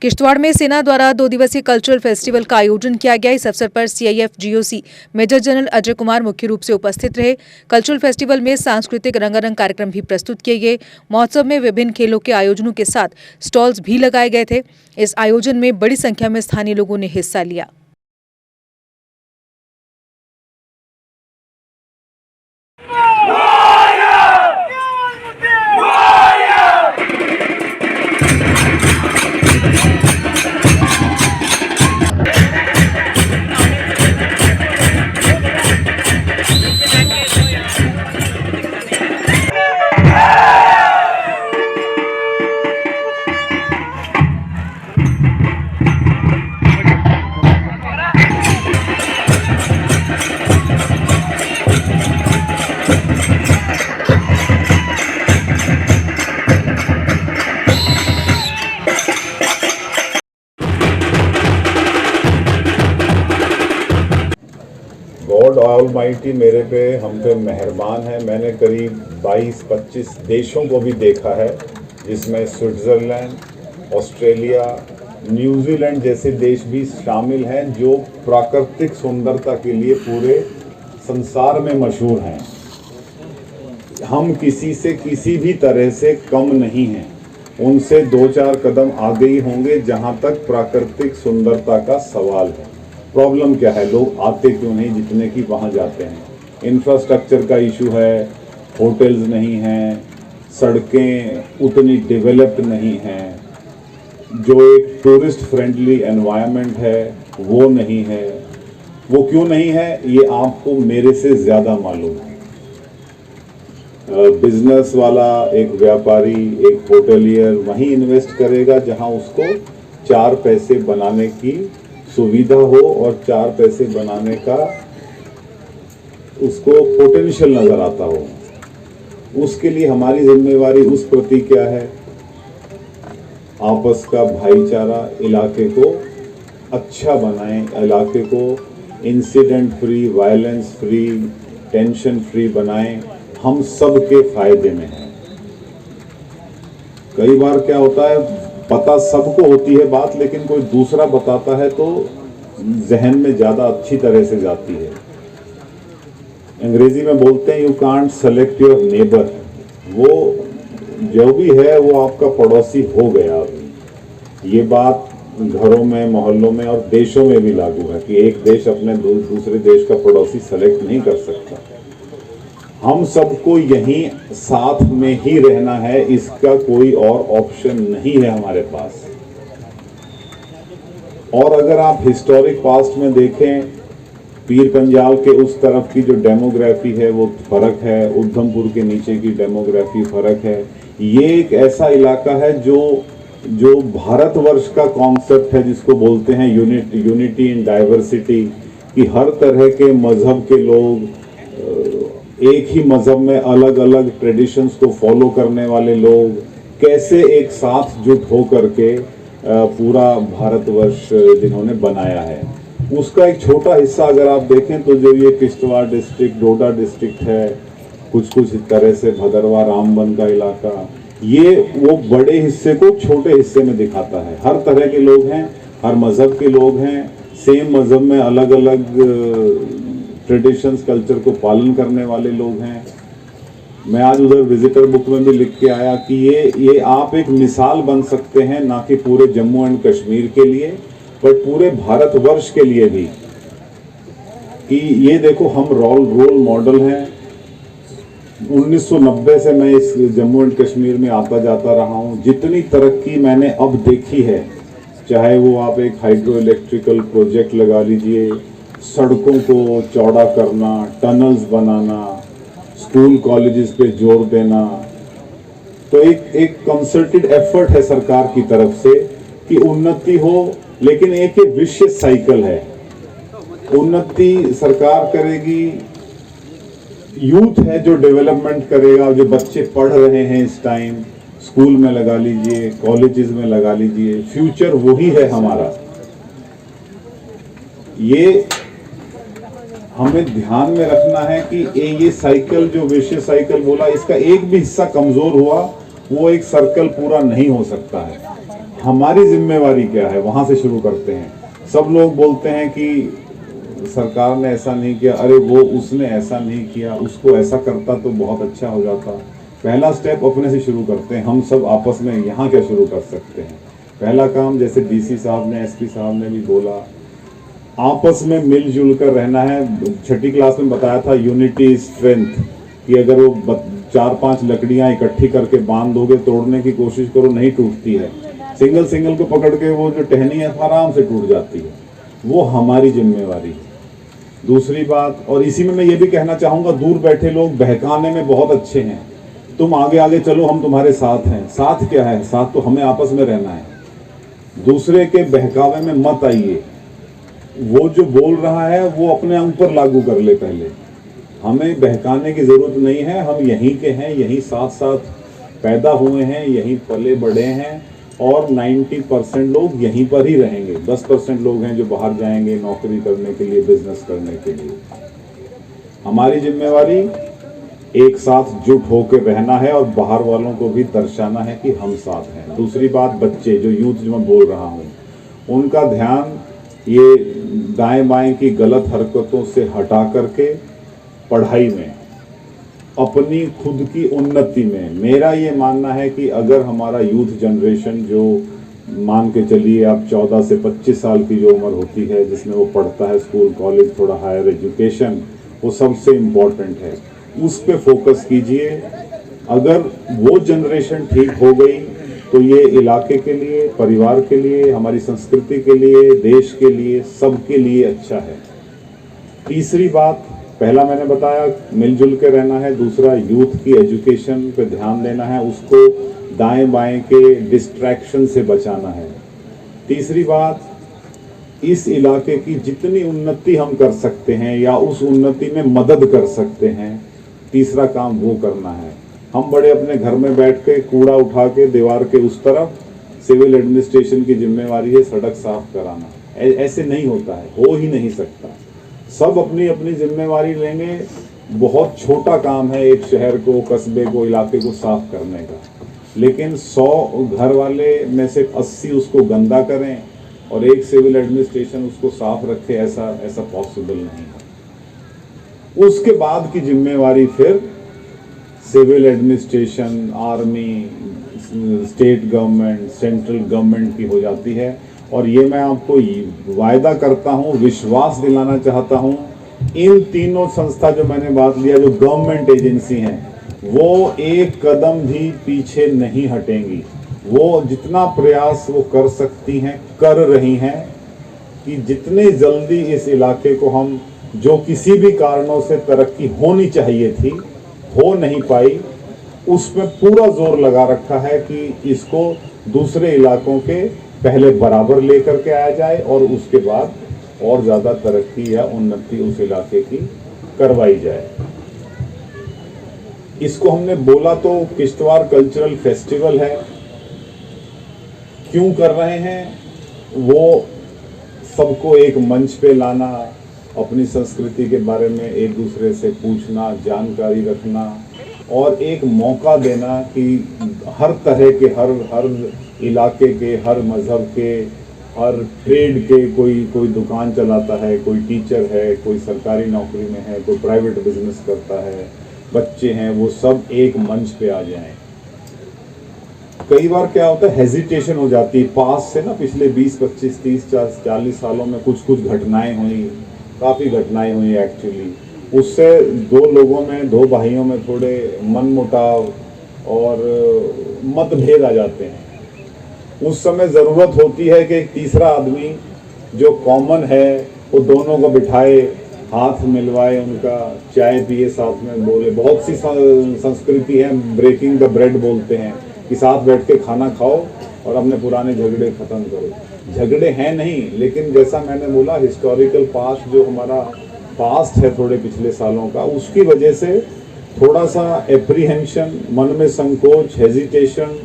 किश्तवाड़ में सेना द्वारा 2 दिवसीय कल्चरल फेस्टिवल का आयोजन किया गया। इस अवसर पर CIF GOC major general Ajay Kumar मुख्य रूप से उपस्थित रहे। कल्चरल फेस्टिवल में सांस्कृतिक रंगारंग कार्यक्रम भी प्रस्तुत किए गए। महोत्सव में विभिन्न खेलों के आयोजनों के साथ स्टॉल्स भी लगाए गए थे। इस आयोजन में बड़ी संख्या में स्थानीय लोगों ने हिस्सा लिया। गॉड ऑलमाइटी मेरे पे हम पे मेहरबान है। मैंने करीब 22-25 देशों को भी देखा है, जिसमें स्विट्ज़रलैंड, ऑस्ट्रेलिया, न्यूजीलैंड जैसे देश भी शामिल हैं, जो प्राकृतिक सुंदरता के लिए पूरे संसार में मशहूर हैं। हम किसी से किसी भी तरह से कम नहीं हैं, उनसे 2-4 कदम आगे ही होंगे जहां तक प्राकृतिक सुंदरता का सवाल है। प्रॉब्लम क्या है, लोग आते क्यों नहीं जितने कि वहाँ जाते हैं। इंफ्रास्ट्रक्चर का इशू है, होटल्स नहीं हैं, सड़कें उतनी डेवलप्ड नहीं हैं, जो एक टूरिस्ट फ्रेंडली एनवायरनमेंट है वो नहीं है। वो क्यों नहीं है ये आपको मेरे से ज़्यादा मालूम है। बिजनेस वाला, एक व्यापारी, एक होटलियर वहीं इन्वेस्ट करेगा जहां उसको 4 पैसे बनाने की सुविधा हो और 4 पैसे बनाने का उसको पोटेंशियल नजर आता हो। उसके लिए हमारी जिम्मेवारी उस प्रति क्या है, आपस का भाईचारा, इलाके को अच्छा बनाएं, इलाके को incident free, violence free, tension free बनाएं। हम सब के फायदे में है। कई बार क्या होता है, पता सबको होती है बात, लेकिन कोई दूसरा बताता है तो जहन में ज्यादा अच्छी तरह से जाती है। अंग्रेजी में बोलते हैं you can't select your neighbour. वो जो भी है वो आपका पड़ोसी हो गया अभी। ये बात घरों में, मोहल्लों में और देशों में भी लागू है कि एक देश अपने दूसरे देश का पड़ोसी सेलेक्ट नहीं कर सकता। हम सबको यहीं साथ में ही रहना है, इसका कोई और ऑप्शन नहीं है हमारे पास। और अगर आप हिस्टोरिक पास्ट में देखें, पीर पंजाल के उस तरफ की जो डेमोग्राफी है वो फर्क है, उधमपुर के नीचे की डेमोग्राफी फर्क है। ये एक ऐसा इलाका है जो भारतवर्ष का कॉन्सेप्ट है, जिसको बोलते हैं यूनिटी इन डाइवर्सिटी, कि हर तरह के मजहब के लोग, एक ही मजहब में अलग अलग ट्रेडिशंस को फॉलो करने वाले लोग कैसे एक साथ जुट हो करके पूरा भारतवर्ष जिन्होंने बनाया है, उसका एक छोटा हिस्सा अगर आप देखें तो जो ये किश्तवाड़ डिस्ट्रिक्ट, डोडा डिस्ट्रिक्ट है, कुछ इस तरह से भदरवा, रामबन का इलाका, ये वो बड़े हिस्से को छोटे हिस्से में दिखाता है। हर तरह के लोग हैं, हर मजहब के लोग हैं, सेम मजहब में अलग अलग ट्रेडिशंस, कल्चर को पालन करने वाले लोग हैं। मैं आज उधर विजिटर बुक में भी लिख के आया कि ये आप एक मिसाल बन सकते हैं, ना कि पूरे जम्मू एंड कश्मीर के लिए बट पूरे भारतवर्ष के लिए भी, कि ये देखो हम रोल मॉडल हैं। 1990 से मैं इस जम्मू एंड कश्मीर में आता जाता रहा हूँ। जितनी तरक्की मैंने अब देखी है, चाहे वो आप एक हाइड्रो इलेक्ट्रिकल प्रोजेक्ट लगा लीजिए, सड़कों को चौड़ा करना, टनल्स बनाना, स्कूल कॉलेजेस पे जोर देना, तो एक कंसर्टेड एफर्ट है सरकार की तरफ से कि उन्नति हो। लेकिन एक विशेष साइकिल है, उन्नति सरकार करेगी, यूथ है जो डेवलपमेंट करेगा, जो बच्चे पढ़ रहे हैं इस टाइम, स्कूल में लगा लीजिए, कॉलेजेस में लगा लीजिए, फ्यूचर वही है हमारा। ये हमें ध्यान में रखना है कि ये साइकिल, जो विशेष साइकिल बोला, इसका एक भी हिस्सा कमजोर हुआ वो एक सर्कल पूरा नहीं हो सकता है। हमारी जिम्मेवारी क्या है, वहां से शुरू करते हैं। सब लोग बोलते हैं कि सरकार ने ऐसा नहीं किया, अरे वो उसने ऐसा नहीं किया, उसको ऐसा करता तो बहुत अच्छा हो जाता। पहला स्टेप अपने से शुरू करते हैं। हम सब आपस में यहाँ क्या शुरू कर सकते हैं? पहला काम, जैसे डीसी साहब ने, एसपी साहब ने भी बोला, आपस में मिलजुल कर रहना है। छठी क्लास में बताया था यूनिटी स्ट्रेंथ, कि अगर वो 4-5 लकड़ियां इकट्ठी करके बांध दोगे, तोड़ने की कोशिश करो, नहीं टूटती है। सिंगल सिंगल को पकड़ के वो जो टहनी है आराम से टूट जाती है। वो हमारी जिम्मेवारी है। दूसरी बात, और इसी में मैं ये भी कहना चाहूंगा, दूर बैठे लोग बहकाने में बहुत अच्छे हैं। तुम आगे आगे चलो, हम तुम्हारे साथ हैं। साथ क्या है? साथ तो हमें आपस में रहना है। दूसरे के बहकावे में मत आइए। वो जो बोल रहा है वो अपने अंग पर लागू कर ले पहले। हमें बहकाने की जरूरत नहीं है। हम यहीं के हैं, यहीं साथ साथ पैदा हुए हैं, यहीं पले बड़े हैं, और 90% लोग यहीं पर ही रहेंगे। 10% लोग हैं जो बाहर जाएंगे नौकरी करने के लिए, बिजनेस करने के लिए। हमारी जिम्मेवारी एक साथ जुट होकर रहना है और बाहर वालों को भी दर्शाना है कि हम साथ हैं। दूसरी बात, बच्चे, जो यूथ जो मैं बोल रहा हूँ, उनका ध्यान ये दाएं बाएं की गलत हरकतों से हटा करके पढ़ाई में, अपनी खुद की उन्नति में। मेरा ये मानना है कि अगर हमारा यूथ जनरेशन, जो मान के चलिए आप 14 से 25 साल की जो उम्र होती है, जिसमें वो पढ़ता है स्कूल, कॉलेज, थोड़ा हायर एजुकेशन, वो सबसे इम्पोर्टेंट है। उस पे फोकस कीजिए। अगर वो जनरेशन ठीक हो गई तो ये इलाके के लिए, परिवार के लिए, हमारी संस्कृति के लिए, देश के लिए, सबके लिए अच्छा है। तीसरी बात, पहला मैंने बताया मिलजुल के रहना है। दूसरा, यूथ की एजुकेशन पे ध्यान देना है, उसको दाएं बाएं के डिस्ट्रैक्शन से बचाना है। तीसरी बात, इस इलाके की जितनी उन्नति हम कर सकते हैं या उस उन्नति में मदद कर सकते हैं, तीसरा काम वो करना है। हम बड़े अपने घर में बैठ के कूड़ा उठा के दीवार के उस तरफ, सिविल एडमिनिस्ट्रेशन की जिम्मेवारी है सड़क साफ कराना। ऐसे नहीं होता है, हो ही नहीं सकता। सब अपनी अपनी जिम्मेवारी लेंगे। बहुत छोटा काम है एक शहर को, कस्बे को, इलाके को साफ करने का, लेकिन 100 घर वाले में से 80 उसको गंदा करें और एक सिविल एडमिनिस्ट्रेशन उसको साफ रखे, ऐसा पॉसिबल नहीं है। उसके बाद की जिम्मेवारी फिर civil administration, army, state government, central government की हो जाती है। और ये मैं आपको वायदा करता हूँ, विश्वास दिलाना चाहता हूँ, इन तीनों संस्था जो मैंने बात लिया, जो गवर्नमेंट एजेंसी हैं, वो एक कदम भी पीछे नहीं हटेंगी। वो जितना प्रयास वो कर सकती हैं, कर रही हैं, कि जितने जल्दी इस इलाके को हम, जो किसी भी कारणों से तरक्की होनी चाहिए थी, हो नहीं पाई, उसमें पूरा जोर लगा रखा है कि इसको दूसरे इलाकों के पहले बराबर लेकर के आया जाए और उसके बाद और ज़्यादा तरक्की या उन्नति उस इलाके की करवाई जाए। इसको हमने बोला तो किश्तवाड़ कल्चरल फेस्टिवल है। क्यों कर रहे हैं? वो सबको एक मंच पे लाना, अपनी संस्कृति के बारे में एक दूसरे से पूछना, जानकारी रखना, और एक मौका देना कि हर तरह के, हर इलाके के, हर मज़हब के, हर ट्रेड के, कोई दुकान चलाता है, कोई टीचर है, कोई सरकारी नौकरी में है, कोई प्राइवेट बिजनेस करता है, बच्चे हैं, वो सब एक मंच पे आ जाएं। कई बार क्या होता है, हेजिटेशन हो जाती है पास से ना, पिछले 20, 25, 30, 40 सालों में कुछ घटनाएं हुई, काफ़ी घटनाएं हुई एक्चुअली। उससे दो भाइयों में थोड़े मनमुटाव और मतभेद आ जाते हैं। उस समय ज़रूरत होती है कि एक तीसरा आदमी जो कॉमन है, वो दोनों को बिठाए, हाथ मिलवाए, उनका चाय पिए, साथ में बोले। बहुत सी संस्कृति है, ब्रेकिंग द ब्रेड बोलते हैं, कि साथ बैठ के खाना खाओ और अपने पुराने झगड़े ख़त्म करो। झगड़े हैं नहीं, लेकिन जैसा मैंने बोला, हिस्टोरिकल पास्ट, जो हमारा पास्ट है थोड़े पिछले सालों का, उसकी वजह से थोड़ा सा एप्रीहेंशन, मन में संकोच, हेजिटेशन,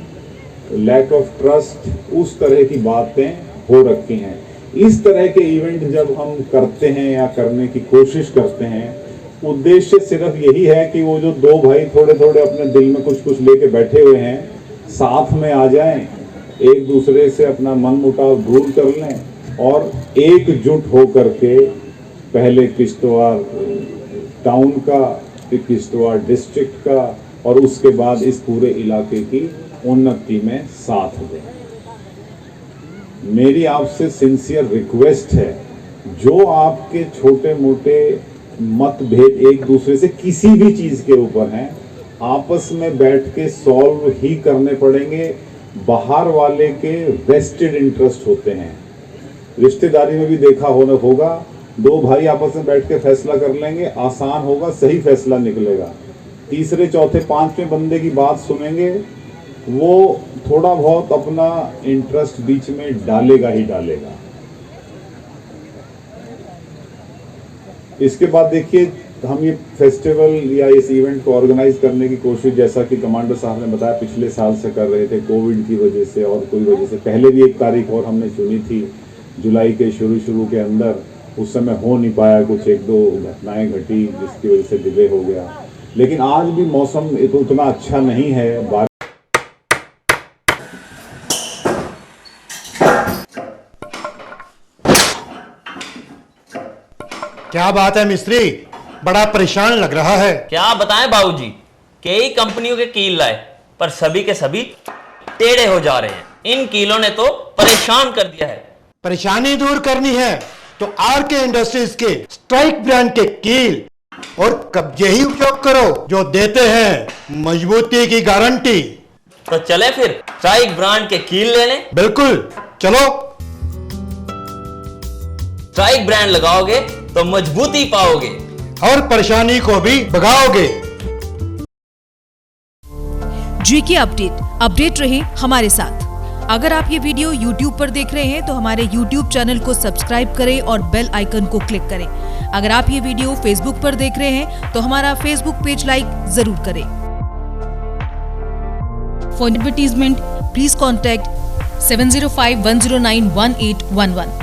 लैक ऑफ ट्रस्ट, उस तरह की बातें हो रखी हैं। इस तरह के इवेंट जब हम करते हैं या करने की कोशिश करते हैं, उद्देश्य सिर्फ यही है कि वो जो दो भाई थोड़े थोड़े अपने दिल में कुछ लेके बैठे हुए हैं, साथ में आ जाएं, एक दूसरे से अपना मन मुटाव दूर कर लें और एकजुट हो करके पहले किश्तवाड़ टाउन का, फिर किश्तवाड़ डिस्ट्रिक्ट का और उसके बाद इस पूरे इलाके की उन्नति में साथ दें। मेरी आपसे सिंसियर रिक्वेस्ट है, जो आपके छोटे मोटे मतभेद एक दूसरे से किसी भी चीज के ऊपर हैं, आपस में बैठ के सॉल्व ही करने पड़ेंगे। बाहर वाले के वेस्टेड इंटरेस्ट होते हैं। रिश्तेदारी में भी देखा होगा, दो भाई आपस में बैठ के फैसला कर लेंगे, आसान होगा, सही फैसला निकलेगा। तीसरे चौथे पांचवें बंदे की बात सुनेंगे, वो थोड़ा बहुत अपना इंटरेस्ट बीच में डालेगा ही डालेगा। इसके बाद देखिए, हम ये फेस्टिवल या इस इवेंट को ऑर्गेनाइज करने की कोशिश, जैसा कि कमांडर साहब ने बताया, पिछले साल से कर रहे थे। कोविड की वजह से और कोई वजह से पहले भी एक तारीख और हमने चुनी थी जुलाई के शुरू के अंदर, उस समय हो नहीं पाया, कुछ एक दो घटनाएं घटी जिसकी वजह से डिले हो गया। लेकिन आज भी मौसम उतना अच्छा नहीं है। क्या बात है मिस्त्री, बड़ा परेशान लग रहा है। क्या बताएं बाबूजी, कई कंपनियों के कील लाए पर सभी के सभी टेढ़े हो जा रहे हैं। इन कीलों ने तो परेशान कर दिया है। परेशानी दूर करनी है तो आरके इंडस्ट्रीज के स्ट्राइक ब्रांड के कील और कब्जे ही उपयोग करो, जो देते हैं मजबूती की गारंटी। तो चले फिर स्ट्राइक ब्रांड के कील लेने। बिल्कुल, चलो। स्ट्राइक ब्रांड लगाओगे तो मजबूती पाओगे और परेशानी को भी भगाओगे। जीके अपडेट रहे हमारे साथ। अगर आप ये वीडियो YouTube पर देख रहे हैं तो हमारे YouTube चैनल को सब्सक्राइब करें और बेल आइकन को क्लिक करें। अगर आप ये वीडियो Facebook पर देख रहे हैं तो हमारा Facebook पेज लाइक जरूर करें। For advertisement please contact 7051091811।